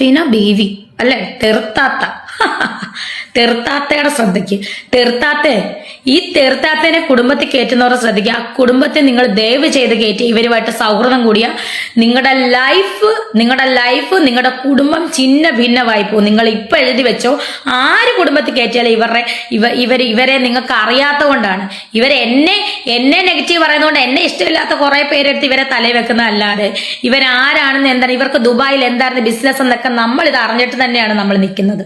ഷഫീന ബീവി അല്ലെ, തെറുത്താത്ത. തെറുത്താത്തയുടെ ശ്രദ്ധയ്ക്ക്, തെറുത്താത്തെ ഈ തെറുത്താത്തേനെ കുടുംബത്തിൽ കയറ്റുന്നവരെ ശ്രദ്ധിക്കുക. ആ കുടുംബത്തെ നിങ്ങൾ ദയവ് ചെയ്ത് കയറ്റി ഇവരുമായിട്ട് സൗഹൃദം കൂടിയ നിങ്ങളുടെ ലൈഫ് നിങ്ങളുടെ കുടുംബം ചിന്ന ഭിന്നമായി പോകും. നിങ്ങൾ ഇപ്പൊ എഴുതി വെച്ചോ, ആര് കുടുംബത്തിൽ കയറ്റിയാലും ഇവരെ നിങ്ങൾക്ക് അറിയാത്ത കൊണ്ടാണ്. എന്നെ നെഗറ്റീവ് പറയുന്നതുകൊണ്ട് എന്നെ ഇഷ്ടമില്ലാത്ത കുറെ പേരെടുത്ത് ഇവരെ തലയിൽ വെക്കുന്നതല്ലാതെ ഇവരാരാണെന്ന് എന്താണ്, ഇവർക്ക് ദുബായിൽ എന്തായിരുന്നു ബിസിനസ് എന്നൊക്കെ നമ്മൾ ഇത് അറിഞ്ഞിട്ട് തന്നെയാണ് നമ്മൾ നിൽക്കുന്നത്.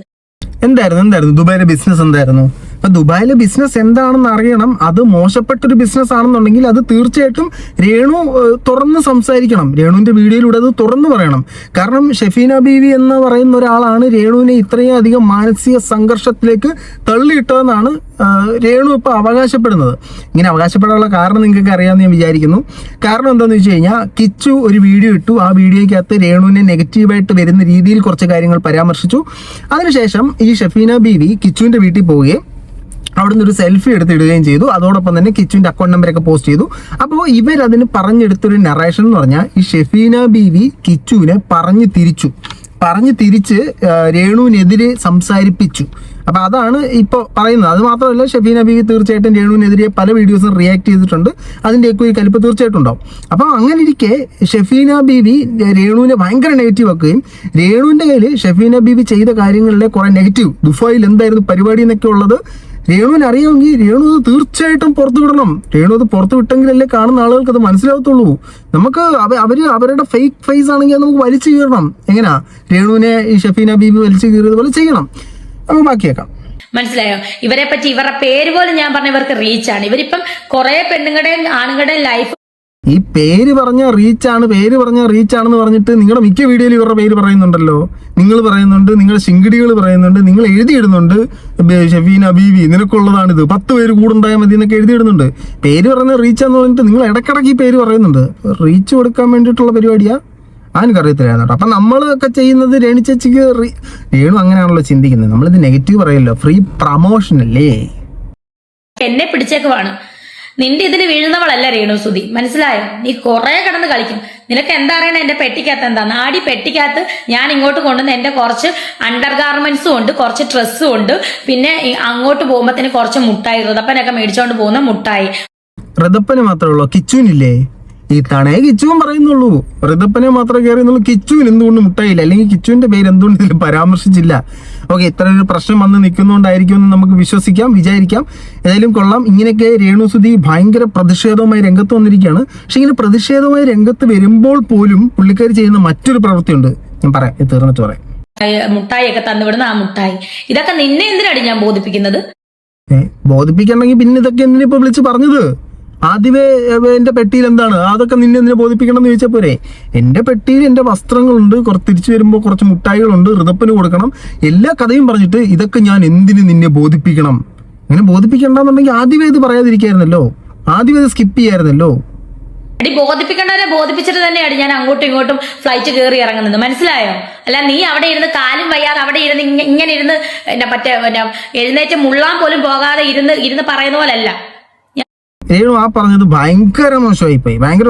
എന്തായിരുന്നു ദുബായിലെ ബിസിനസ് എന്തായിരുന്നു? അപ്പൊ ദുബായിലെ ബിസിനസ് എന്താണെന്ന് അറിയണം. അത് മോശപ്പെട്ടൊരു ബിസിനസ് ആണെന്നുണ്ടെങ്കിൽ അത് തീർച്ചയായിട്ടും രേണു തുറന്ന് സംസാരിക്കണം. രേണുവിന്റെ വീഡിയോയിലൂടെ അത് തുറന്നു പറയണം. കാരണം ഷഫീന ബീവി എന്ന് പറയുന്ന ഒരാളാണ് രേണുവിനെ ഇത്രയും അധികം മാനസിക സംഘർഷത്തിലേക്ക് തള്ളിയിട്ടതെന്നാണ് രേണു ഇപ്പൊ അവകാശപ്പെടുന്നത്. ഇങ്ങനെ അവകാശപ്പെടാനുള്ള കാരണം നിങ്ങൾക്ക് അറിയാമെന്ന് ഞാൻ വിചാരിക്കുന്നു. കാരണം എന്താണെന്ന് വെച്ച് കഴിഞ്ഞാൽ കിച്ചു ഒരു വീഡിയോ ഇട്ടു. ആ വീഡിയോയ്ക്കകത്ത് രേണുവിനെ നെഗറ്റീവായിട്ട് വരുന്ന രീതിയിൽ കുറച്ച് കാര്യങ്ങൾ പരാമർശിച്ചു. അതിനുശേഷം ഈ ഷഫീന ബീവി കിച്ചുവിന്റെ വീട്ടിൽ പോവുകയും അവിടുന്ന് ഒരു സെൽഫി എടുത്തിടുകയും ചെയ്തു. അതോടൊപ്പം തന്നെ കിച്ചുവിന്റെ അക്കൗണ്ട് നമ്പറൊക്കെ പോസ്റ്റ് ചെയ്തു. അപ്പോൾ ഇവരതിന് പറഞ്ഞെടുത്തൊരു നറേഷൻ എന്ന് പറഞ്ഞാൽ ഈ ഷഫീന ബീവി കിച്ചുവിനെ പറഞ്ഞു തിരിച്ച് രേണുവിനെതിരെ സംസാരിപ്പിച്ചു. അപ്പൊ അതാണ് ഇപ്പോൾ പറയുന്നത്. അത് മാത്രമല്ല, ഷഫീന ബീവി തീർച്ചയായിട്ടും രേണുവിനെതിരെ പല വീഡിയോസും റിയാക്ട് ചെയ്തിട്ടുണ്ട്. അതിൻ്റെയൊക്കെ ഒരു കലിപ്പ് തീർച്ചയായിട്ടും ഉണ്ടാവും. അപ്പോൾ അങ്ങനെ ഇരിക്കെ ഷഫീന ബീവി രേണുവിനെ ഭയങ്കര നെഗറ്റീവ് ആക്കുകയും രേണുവിൻ്റെ കയ്യിൽ ഷഫീന ബീവി ചെയ്ത കാര്യങ്ങളിലെ കുറെ നെഗറ്റീവ്, ദുബായിൽ എന്തായിരുന്നു പരിപാടി എന്നൊക്കെ ഉള്ളത് രേണുവിന് അറിയാമെങ്കിൽ രേണു അത് തീർച്ചയായിട്ടും പുറത്തു വിടണം. രേണു അത് പുറത്തു വിട്ടെങ്കിലല്ലേ കാണുന്ന ആളുകൾക്ക് അത് മനസ്സിലാവത്തുള്ളൂ. നമുക്ക് അവരുടെ ഫേക്ക് ഫേസ് ആണെങ്കിൽ നമുക്ക് വലിച്ചു കീറണം. എങ്ങനെയാ രേണുവിനെ ഈ ഷഫീന ബീബി വലിച്ചു കീറിയതുപോലെ ചെയ്യണം. നമുക്ക് ബാക്കിയേക്കാം. മനസ്സിലായോ? ഇവരെ പറ്റി ഇവരുടെ പേര് പോലും ഞാൻ പറഞ്ഞ ഇവർക്ക് റീച്ചാണ്. ഇവരിപ്പം കുറെ പെണ്ണുങ്ങളുടെയും ആണുങ്ങളുടെയും ലൈഫ് ഈ പേര് പറഞ്ഞ റീച്ചാണെന്ന് പറഞ്ഞിട്ട് നിങ്ങളുടെ മിക്ക വീഡിയോയിൽ ഇവരുടെ പേര് പറയുന്നുണ്ടല്ലോ. നിങ്ങൾ പറയുന്നുണ്ട്, നിങ്ങളുടെ ശിങ്കിടികൾ പറയുന്നുണ്ട്, നിങ്ങൾ എഴുതിയിടുന്നുണ്ട് ഷഫീന ബീവി നിനക്കുള്ളതാണിത്, 10 പേര് കൂടുണ്ടായാൽ മതി എന്നൊക്കെ എഴുതിയിടുന്നുണ്ട്. പേര് പറഞ്ഞ റീച്ചാന്ന് പറഞ്ഞിട്ട് നിങ്ങൾ ഇടയ്ക്കിടയ്ക്ക് ഈ പേര് പറയുന്നുണ്ട്. റീച്ച് കൊടുക്കാൻ വേണ്ടിയിട്ടുള്ള പരിപാടിയാ? എനിക്കറിയത്തില്ലായിരുന്നു കേട്ടോ. അപ്പം നമ്മളൊക്കെ ചെയ്യുന്നത് രേണു ചേച്ചിക്ക് രേണു അങ്ങനെയാണല്ലോ ചിന്തിക്കുന്നത്. നമ്മളിത് നെഗറ്റീവ് പറയല്ലോ, ഫ്രീ പ്രമോഷൻ അല്ലേ. എന്നെ പിടിച്ചേക്കുവാണ്. നിന്റെ ഇതിന് വീഴുന്നവളല്ല രേണു സുധി, മനസ്സിലായോ? നീ കുറെ കിടന്ന് കളിക്കും. നിനക്ക് എന്താ അറിയണ എന്റെ പെട്ടിക്കകത്ത് എന്താ? നാടി പെട്ടിക്കകത്ത് ഞാൻ ഇങ്ങോട്ട് കൊണ്ടുവന്ന് എന്റെ കുറച്ച് അണ്ടർ ഗാർമെന്റ്സും ഉണ്ട്, കുറച്ച് ഡ്രസ്സും ഉണ്ട്, പിന്നെ അങ്ങോട്ട് പോകുമ്പോഴത്തേന് കുറച്ച് മുട്ടായി, ഋതപ്പനൊക്കെ മേടിച്ചോണ്ട് പോകുന്ന മുട്ടായി. ഋതപ്പന് മാത്രമേ ഉള്ളൂ, കിച്ചുവിനില്ലേ? ഈ തണേ കിച്ചുവും പറയുന്നുള്ളൂ, ഋതപ്പനെ മാത്രമേ കയറിയുന്നുള്ളൂ. കിച്ചുവിന് എന്തുകൊണ്ട് മുട്ടായില്ല, അല്ലെങ്കിൽ കിച്ചുവിന്റെ പേര് എന്തുകൊണ്ട് ഇതിൽ പരാമർശിച്ചില്ല? ഓക്കെ, ഇത്ര ഒരു പ്രശ്നം വന്ന് നിൽക്കുന്നുകൊണ്ടായിരിക്കും എന്ന് നമുക്ക് വിചാരിക്കാം. ഏതായാലും കൊള്ളാം. ഇങ്ങനെയൊക്കെ രേണുസുധി ഭയങ്കര പ്രതിഷേധവുമായി രംഗത്ത് വന്നിരിക്കുകയാണ്. പക്ഷെ ഇങ്ങനെ പ്രതിഷേധവുമായി രംഗത്ത് വരുമ്പോൾ പോലും പുള്ളിക്കാരി ചെയ്യുന്ന മറ്റൊരു പ്രവൃത്തിയുണ്ട്. ഞാൻ പറയാം, തീർന്നിട്ട് പറയാം. മുട്ടായി ഒക്കെ തന്നുവിടുന്ന ആ മുട്ടായി, ഇതൊക്കെ നിന്നെ എന്തിനാണ് ഞാൻ ബോധിപ്പിക്കുന്നത്? ബോധിപ്പിക്കണമെങ്കിൽ പിന്നെ ഇതൊക്കെ എന്തിനാ ഇപ്പൊ വിളിച്ച് പറഞ്ഞത്? ആദ്യമേ എന്റെ പെട്ടിയിൽ എന്താണ്, അതൊക്കെ നിന്നെ എന്തിനാ ബോധിപ്പിക്കണം എന്ന് ചോദിച്ചാൽ പോരെ? എന്റെ പെട്ടിയിൽ എന്റെ വസ്ത്രങ്ങളുണ്ട്, തിരിച്ചു വരുമ്പോൾ കുറച്ച് മുട്ടായികളുണ്ട്, ഋതപ്പന് കൊടുക്കണം, എല്ലാ കഥയും പറഞ്ഞിട്ട് ഇതൊക്കെ ഞാൻ എന്തിന് നിന്നെ ബോധിപ്പിക്കണം? ഇങ്ങനെ ബോധിപ്പിക്കണ്ടെന്നുണ്ടെങ്കിൽ ആദ്യമേ ഇത് പറയാതിരിക്കായിരുന്നല്ലോ, ആദ്യമേ ഇത് സ്കിപ്പ് ചെയ്യായിരുന്നല്ലോ. അടി ബോധിപ്പിക്കേണ്ടവരെ ബോധിപ്പിച്ചിട്ട് തന്നെയാണ് ഞാൻ അങ്ങോട്ടും ഇങ്ങോട്ടും ഫ്ലൈറ്റ് കയറി ഇറങ്ങുന്നത്, മനസ്സിലായോ? അല്ല നീ അവിടെ ഇരുന്ന് കാലും വയ്യാതെ അവിടെ ഇരുന്ന് ഇങ്ങനെ ഇരുന്ന് എഴുന്നേറ്റ് മുള്ളാൻ പോലും പോകാതെ ഇരുന്ന് പറയുന്ന പോലല്ല. രേണു ആ പറഞ്ഞത് ഭയങ്കര മോശമായിപ്പോയി. ഭയങ്കര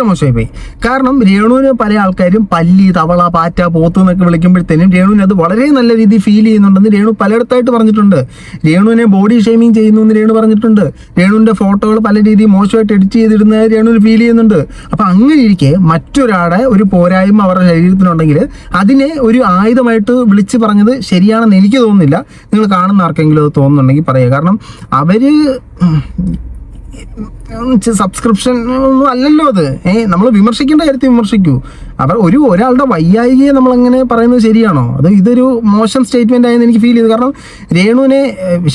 മോശമായിപ്പോയി. കാരണം രേണുവിന് പല ആൾക്കാരും പല്ലി, തവള, പാറ്റ, പോത്ത് എന്നൊക്കെ വിളിക്കുമ്പോഴത്തേനും രേണുവിന് അത് വളരെ നല്ല രീതിയിൽ ഫീൽ ചെയ്യുന്നുണ്ടെന്ന് രേണു പലയിടത്തായിട്ട് പറഞ്ഞിട്ടുണ്ട്. രേണുവിനെ ബോഡി ഷെയ്മിങ് ചെയ്യുന്നു എന്ന് രേണു പറഞ്ഞിട്ടുണ്ട്. രേണുവിന്റെ ഫോട്ടോകൾ പല രീതിയിൽ മോശമായിട്ട് എഡിറ്റ് ചെയ്തിടുന്നത് രേണുവിന് ഫീൽ ചെയ്യുന്നുണ്ട്. അപ്പൊ അങ്ങനെ ഇരിക്കെ മറ്റൊരാടെ ഒരു പോരായ്മ അവരുടെ ശരീരത്തിനുണ്ടെങ്കിൽ അതിനെ ഒരു ആയുധമായിട്ട് വിളിച്ച് പറഞ്ഞത് ശരിയാണെന്ന് എനിക്ക് തോന്നുന്നില്ല. നിങ്ങൾ കാണുന്ന ആർക്കെങ്കിലും അത് തോന്നുന്നുണ്ടെങ്കിൽ പറയുക. കാരണം അവര് സബ്സ്ക്രിപ്ഷൻ ഒന്നും അല്ലല്ലോ അത്. നമ്മൾ വിമർശിക്കേണ്ട കാര്യത്തിൽ വിമർശിക്കൂ. ഒരാളുടെ വയ്യായികയെ നമ്മളങ്ങനെ പറയുന്നത് ശരിയാണോ? ഇതൊരു മോശം സ്റ്റേറ്റ്മെന്റ് ആയെന്ന് എനിക്ക് ഫീൽ ചെയ്തു. കാരണം രേണുവിനെ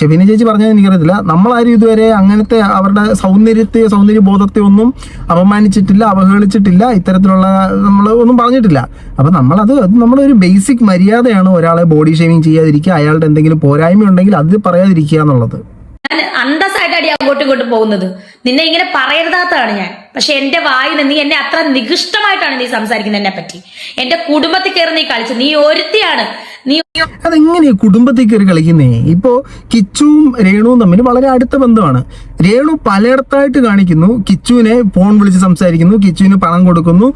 ഷഫീന ചേച്ചി പറഞ്ഞാൽ എനിക്കറിയത്തില്ല, നമ്മളാരും ഇതുവരെ അങ്ങനത്തെ അവരുടെ സൗന്ദര്യബോധത്തെ ഒന്നും അപമാനിച്ചിട്ടില്ല, അവഹേളിച്ചിട്ടില്ല, ഇത്തരത്തിലുള്ള നമ്മൾ ഒന്നും പറഞ്ഞിട്ടില്ല. അപ്പൊ നമ്മളൊരു ബേസിക് മര്യാദയാണ് ഒരാളെ ബോഡി ഷേമിങ് ചെയ്യാതിരിക്കുക, അയാളുടെ എന്തെങ്കിലും പോരായ്മ ഉണ്ടെങ്കിൽ അത് പറയാതിരിക്കുക എന്നുള്ളത്. ഞാൻ അന്തസ്സായിട്ടാണ് അങ്ങോട്ടും ഇങ്ങോട്ടും പോകുന്നത്. നിന്നെ ഇങ്ങനെ പറയരുതാത്തതാണ് ഞാൻ. പക്ഷെ എന്റെ വായിന്ന് നീ എന്നെ അത്ര നികൃഷ്ടമായിട്ടാണ് നീ സംസാരിക്കുന്നത് എന്നെ പറ്റി. എന്റെ കുടുംബത്തിൽ കയറി നീ കളിച്ചു. നീ ഒരുത്തിയാണ് നീ അതെങ്ങനെയാ കുടുംബത്തിൽ കയറി കളിക്കുന്നേ? ഇപ്പോ കിച്ചുവും രേണുവും തമ്മിൽ വളരെ അടുത്ത ബന്ധമാണ്. രേണു പലയിടത്തായിട്ട് കാണിക്കുന്നു, കിച്ചുവിനെ ഫോൺ വിളിച്ച് സംസാരിക്കുന്നു, കിച്ചുവിന് പണം കൊടുക്കുന്നു.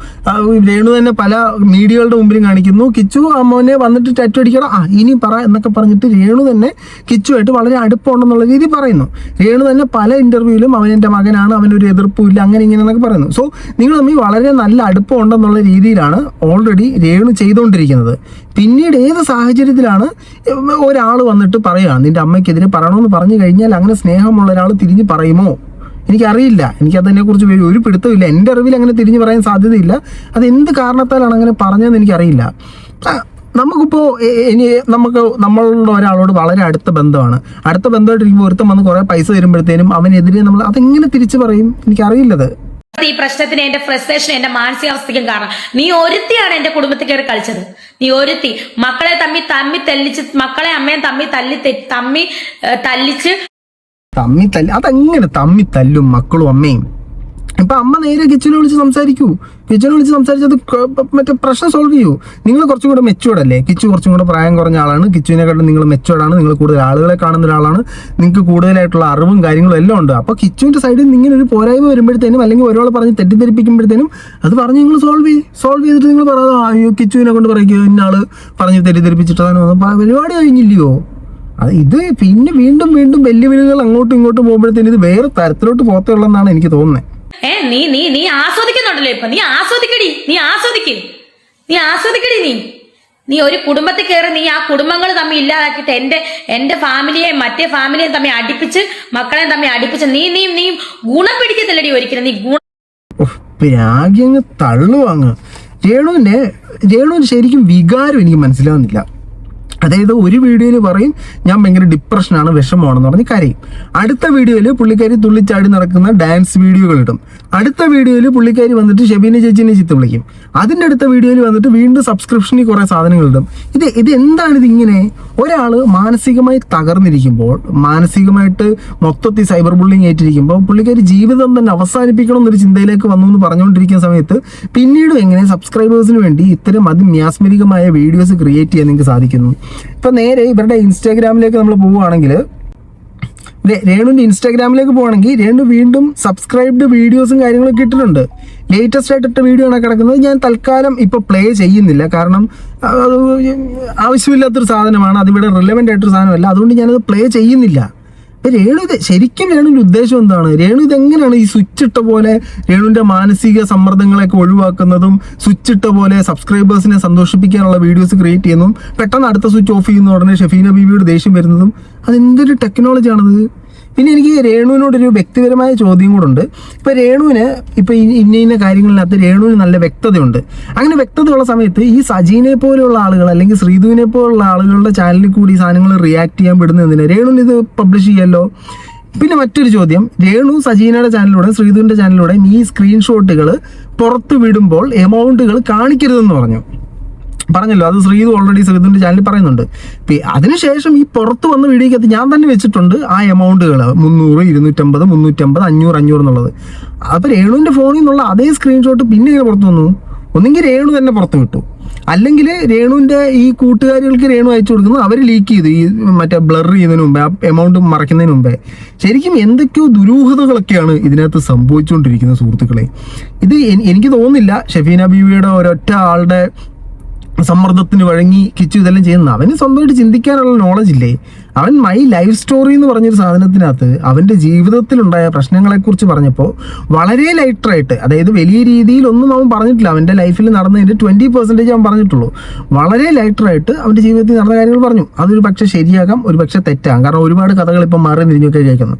രേണു തന്നെ പല മീഡിയകളുടെ മുമ്പിലും കാണിക്കുന്നു, കിച്ചു അമ്മോനെ വന്നിട്ട് ടറ്റു അടിക്കണം, ഇനി പറ എന്നൊക്കെ പറഞ്ഞിട്ട് രേണു തന്നെ കിച്ചുവായിട്ട് വളരെ അടുപ്പമുണ്ടെന്നുള്ള രീതി പറയുന്നു. രേണു തന്നെ പല ഇന്റർവ്യൂവിലും അവൻ എൻ്റെ മകനാണ്, അവനൊരു എതിർപ്പും ഇല്ല, അങ്ങനെ ഇങ്ങനെ എന്നൊക്കെ പറയുന്നു. സോ നിങ്ങൾ തമ്മിൽ വളരെ നല്ല അടുപ്പമുണ്ടെന്നുള്ള രീതിയിലാണ് ഓൾറെഡി രേണു ചെയ്തുകൊണ്ടിരിക്കുന്നത്. പിന്നീട് ഏത് സാഹചര്യത്തിലാണ് ഒരാൾ വന്നിട്ട് പറയുക നിന്റെ അമ്മയ്ക്കെതിരെ പറയണമെന്ന് പറഞ്ഞു കഴിഞ്ഞാൽ അങ്ങനെ സ്നേഹമുള്ള ഒരാൾ തിരിഞ്ഞ് പറയുമോ? എനിക്കറിയില്ല, എനിക്കതിനെക്കുറിച്ച് ഒരു പിടുത്തമില്ല. എൻ്റെ അറിവിൽ അങ്ങനെ തിരിഞ്ഞു പറയാൻ സാധ്യതയില്ല. അത് എന്ത് കാരണത്താലാണ് അങ്ങനെ പറഞ്ഞതെന്ന് എനിക്കറിയില്ല. നമുക്കിപ്പോൾ നമ്മളുടെ ഒരാളോട് വളരെ അടുത്ത ബന്ധമാണ്. അടുത്ത ബന്ധമായിട്ടിരിക്കുമ്പോൾ ഒരുത്തം വന്ന് കുറേ പൈസ തരുമ്പോഴത്തേനും അവനെതിരെ നമ്മൾ അതെങ്ങനെ തിരിച്ചു പറയും? എനിക്കറിയില്ലത്. ഈ പ്രശ്നത്തിന് എന്റെ ഫ്രസ്ട്രേഷൻ എന്റെ മാനസികാവസ്ഥയ്ക്കും കാരണം നീ ഒരുത്തിയാണ് എന്റെ കുടുംബത്തിൽ കയറി കളിച്ചത്. നീ ഒരുത്തി മക്കളെ തമ്മി തല്ലിച്ച്, മക്കളെ അമ്മയും തമ്മി തല്ലിച്ച് അതെങ്ങനെ തമ്മി തല്ലും മക്കളും അമ്മയും? ഇപ്പൊ അമ്മ നേരെ കിച്ചനെ വിളിച്ച് സംസാരിക്കൂ. കിച്ചനെ വിളിച്ച് സംസാരിച്ചത് മറ്റേ പ്രശ്നം സോൾവ് ചെയ്യൂ. നിങ്ങൾ കുറച്ചും കൂടെ മെച്ചുവേർഡ് അല്ലേ? കിച്ചു കുറച്ചും കൂടെ പ്രായം കുറഞ്ഞ ആളാണ്. കിച്ചുവിനെക്കാട്ടും നിങ്ങൾ മെച്ചുവേർഡാണ്. നിങ്ങൾ കൂടുതൽ ആളുകളെ കാണുന്ന ഒരാളാണ്. നിങ്ങൾക്ക് കൂടുതലായിട്ടുള്ള അറിവും കാര്യങ്ങളും എല്ലാം ഉണ്ട്. അപ്പോൾ കിച്ചുവിന്റെ സൈഡിൽ നിന്ന് ഇങ്ങനെ ഒരു പോരായ്മ വരുമ്പോഴത്തേനും അല്ലെങ്കിൽ ഒരാൾ പറഞ്ഞ് തെറ്റിദ്ധരിപ്പിക്കുമ്പോഴത്തേനും അത് പറഞ്ഞ് നിങ്ങൾ സോൾവ് ചെയ്തിട്ട് നിങ്ങൾ പറയാം കിച്ചുവിനെ കൊണ്ട് പറയുക ഇന്നാള് പറഞ്ഞ് തെറ്റിദ്ധരിപ്പിച്ചിട്ടാണ് പരിപാടി കഴിഞ്ഞില്ലയോ? ഇത് പിന്നെ വീണ്ടും വെല്ലുവിളികൾ അങ്ങോട്ടും ഇങ്ങോട്ടും പോകുമ്പോഴത്തേനും ഇത് വേറെ തരത്തിലോട്ട് പോകത്തുള്ളതെന്നാണ് എനിക്ക് തോന്നുന്നത്. നീ ആസ്വദിക്കുന്നുണ്ടല്ലോ ഇപ്പൊ. നീ ആസ്വദിക്കടി. നീ ഒരു കുടുംബത്തിൽ കയറി നീ ആ കുടുംബങ്ങൾ തമ്മിൽ ഇല്ലാതാക്കിയിട്ട് എന്റെ ഫാമിലിയെ മറ്റേ ഫാമിലിയെ തമ്മിൽ അടുപ്പിച്ച് മക്കളെ തമ്മിൽ അടുപ്പിച്ച് നീ ഗുണം പിടിക്കത്തില്ലടി ഒരിക്കലും. നീ രാഗ്യങ്ങ് തള്ളുവാങ്ങ്. രേണുവിന് ശരിക്കും വികാരം എനിക്ക് മനസ്സിലാവുന്നില്ല. അതായത് ഒരു വീഡിയോയിൽ പറയും ഞാൻ ഭയങ്കര ഡിപ്രഷനാണ്, വിഷമമാണെന്ന് പറഞ്ഞ് കരയും. അടുത്ത വീഡിയോയിൽ പുള്ളിക്കാരി തുള്ളിച്ചാടി നടക്കുന്ന ഡാൻസ് വീഡിയോകൾ ഇടും. അടുത്ത വീഡിയോയിൽ പുള്ളിക്കാരി വന്നിട്ട് ഷെബീന ചേച്ചിനെ ചിത്ത് വിളിക്കും. അതിൻ്റെ അടുത്ത വീഡിയോയിൽ വന്നിട്ട് വീണ്ടും സബ്സ്ക്രിപ്ഷനിൽ കുറേ സാധനങ്ങൾ ഇടും. ഇത് എന്താണ് ഇതിങ്ങനെ? ഒരാൾ മാനസികമായി തകർന്നിരിക്കുമ്പോൾ, മാനസികമായിട്ട് മൊത്തത്തിൽ സൈബർ ബുള്ളിങ് ഏറ്റിരിക്കുമ്പോൾ പുള്ളിക്കാരി ജീവിതം തന്നെ അവസാനിപ്പിക്കണം എന്നൊരു ചിന്തയിലേക്ക് വന്നു എന്ന് പറഞ്ഞുകൊണ്ടിരിക്കുന്ന സമയത്ത് പിന്നീട് എങ്ങനെ സബ്സ്ക്രൈബേഴ്സിന് വേണ്ടി ഇത്തരം അതിമ്യാസ്മരികമായ വീഡിയോസ് ക്രിയേറ്റ് ചെയ്യാൻ നിങ്ങൾക്ക് സാധിക്കുന്നു? ഇപ്പൊ നേരെ ഇവരുടെ ഇൻസ്റ്റാഗ്രാമിലേക്ക് നമ്മൾ പോവുകയാണെങ്കിൽ, രേണുവിന്റെ ഇൻസ്റ്റാഗ്രാമിലേക്ക് പോവുകയാണെങ്കിൽ രേണു വീണ്ടും സബ്സ്ക്രൈബ്ഡ് വീഡിയോസും കാര്യങ്ങളൊക്കെ ഇട്ടിട്ടുണ്ട്. ലേറ്റസ്റ്റ് ആയിട്ട് ഇട്ട വീഡിയോ ആണ് കിടക്കുന്നത്. ഞാൻ തൽക്കാലം ഇപ്പൊ പ്ലേ ചെയ്യുന്നില്ല, കാരണം അത് ആവശ്യമില്ലാത്തൊരു സാധനമാണ്, അതിവിടെ റിലവൻ്റ് ആയിട്ടൊരു സാധനമല്ല. അതുകൊണ്ട് ഞാനത് പ്ലേ ചെയ്യുന്നില്ല. രേണുവിന്റെ ഉദ്ദേശം എന്താണ്? രേണു ഇതെങ്ങനെയാണ് ഈ സ്വിച്ച് ഇട്ട പോലെ രേണുവിന്റെ മാനസിക സമ്മർദ്ദങ്ങളൊക്കെ ഒഴിവാക്കുന്നതും സ്വിച്ച് ഇട്ട പോലെ സബ്സ്ക്രൈബേഴ്സിനെ സന്തോഷിപ്പിക്കാനുള്ള വീഡിയോസ് ക്രിയേറ്റ് ചെയ്യുന്നതും പെട്ടെന്ന് അടുത്ത സ്വിച്ച് ഓഫ് ചെയ്യുന്ന ഉടനെ ഷെഫീന ബീവിയോട് ദേഷ്യം വരുന്നതും അതെന്തൊരു ടെക്നോളജിയാണത്? പിന്നെ എനിക്ക് രേണുവിനോടൊരു വ്യക്തിപരമായ ചോദ്യം കൂടെ ഉണ്ട്. ഇപ്പൊ രേണുവിന് ഇപ്പൊ ഇന്ന കാര്യങ്ങളിനകത്ത് രേണുവിന് നല്ല വ്യക്തതയുണ്ട്. അങ്ങനെ വ്യക്തതയുള്ള സമയത്ത് ഈ സജീനെ പോലെയുള്ള ആളുകൾ അല്ലെങ്കിൽ ശ്രീധുവിനെ പോലുള്ള ആളുകളുടെ ചാനലിൽ കൂടി ഈ സാധനങ്ങൾ റിയാക്ട് ചെയ്യാൻ വിടുന്നതിന് രേണുവിന് ഇത് പബ്ലിഷ് ചെയ്യാമല്ലോ. പിന്നെ മറ്റൊരു ചോദ്യം, രേണു സജീനയുടെ ചാനലിലൂടെ ശ്രീധുവിന്റെ ചാനലിലൂടെ ഈ സ്ക്രീൻഷോട്ടുകൾ പുറത്ത് വിടുമ്പോൾ എമൗണ്ടുകൾ കാണിക്കരുതെന്ന് പറഞ്ഞല്ലോ. അത് ശ്രീധു ഓൾറെഡി ശ്രീധുവിന്റെ ചാനലിൽ പറയുന്നുണ്ട്. അതിനുശേഷം ഈ പുറത്ത് വന്ന വീഡിയോക്കകത്ത് ഞാൻ തന്നെ വെച്ചിട്ടുണ്ട് ആ എമൗണ്ടുകൾ 300, 250, 350, 500 എന്നുള്ളത്. അപ്പൊ രേണുവിന്റെ ഫോണിൽ നിന്നുള്ള അതേ സ്ക്രീൻഷോട്ട് പിന്നെ ഇങ്ങനെ പുറത്തു വന്നു. ഒന്നെങ്കിൽ രേണു തന്നെ പുറത്ത് വിട്ടു, അല്ലെങ്കിൽ രേണുവിന്റെ ഈ കൂട്ടുകാരികൾക്ക് രേണു അയച്ചു കൊടുക്കുന്നു, അവർ ലീക്ക് ചെയ്തു ഈ മറ്റേ ബ്ലർ ചെയ്യുന്നതിന് മുമ്പേ, ആ എമൗണ്ട് മറയ്ക്കുന്നതിന് മുമ്പേ. ശരിക്കും എന്തൊക്കെയോ ദുരൂഹതകളൊക്കെയാണ് ഇതിനകത്ത് സംഭവിച്ചുകൊണ്ടിരിക്കുന്നത് സുഹൃത്തുക്കളെ. ഇത് എനിക്ക് തോന്നുന്നില്ല ഷെഫീന ബീവിയുടെ ഒരൊറ്റ ആളുടെ സമ്മർദ്ദത്തിന് വഴങ്ങി കിച്ചു ഇതെല്ലാം ചെയ്യുന്ന. അവന് സ്വന്തമായിട്ട് ചിന്തിക്കാനുള്ള നോളജ് ഇല്ലേ? അവൻ മൈ ലൈഫ് സ്റ്റോറി എന്ന് പറഞ്ഞൊരു സാധനത്തിനകത്ത് അവൻ്റെ ജീവിതത്തിലുണ്ടായ പ്രശ്നങ്ങളെക്കുറിച്ച് പറഞ്ഞപ്പോൾ വളരെ ലൈറ്ററായിട്ട്, അതായത് വലിയ രീതിയിലൊന്നും അവൻ പറഞ്ഞിട്ടില്ല. അവൻ്റെ ലൈഫിൽ നടന്നതിൻ്റെ 20% അവൻ പറഞ്ഞിട്ടുള്ളൂ. വളരെ ലൈറ്ററായിട്ട് അവൻ്റെ ജീവിതത്തിൽ നടന്ന കാര്യങ്ങൾ പറഞ്ഞു. അതൊരു പക്ഷേ ശരിയാകാം, ഒരു പക്ഷേ തെറ്റാകാം. കാരണം ഒരുപാട് കഥകൾ ഇപ്പം മാറി തിരിഞ്ഞൊക്കെ കേൾക്കുന്നു.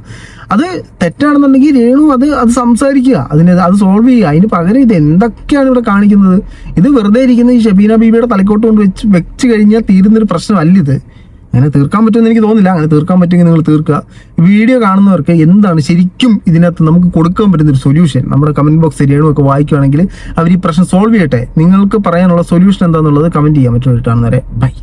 അത് തെറ്റാണെന്നുണ്ടെങ്കിൽ രേണു അത് സംസാരിക്കുക, അത് സോൾവ് ചെയ്യുക. അതിന് പകരം ഇത് എന്തൊക്കെയാണ് ഇവിടെ കാണിക്കുന്നത്? ഇത് വെറുതെ ഇരിക്കുന്ന ഈ ഷെബീന ബീവിയുടെ തലക്കോട്ട് കൊണ്ട് വെച്ച് കഴിഞ്ഞാൽ തീരുന്നൊരു പ്രശ്നമല്ല ഇത്. അങ്ങനെ തീർക്കാൻ പറ്റുമെന്ന് എനിക്ക് തോന്നുന്നില്ല. അങ്ങനെ തീർക്കാൻ പറ്റുമെങ്കിൽ നിങ്ങൾ തീർക്കുക. വീഡിയോ കാണുന്നവർക്ക് എന്താണ് ശരിക്കും ഇതിനകത്ത് നമുക്ക് കൊടുക്കാൻ പറ്റുന്നൊരു സൊല്യൂഷൻ നമ്മുടെ കമന്റ് ബോക്സ് രേണുവൊക്കെ വായിക്കുകയാണെങ്കിൽ അവർ ഈ പ്രശ്നം സോൾവ് ചെയ്യട്ടെ. നിങ്ങൾക്ക് പറയാനുള്ള സൊല്യൂഷൻ എന്താണെന്നുള്ളത് കമന്റ് ചെയ്യാൻ പറ്റും. കാണുന്നവരെ ബൈ.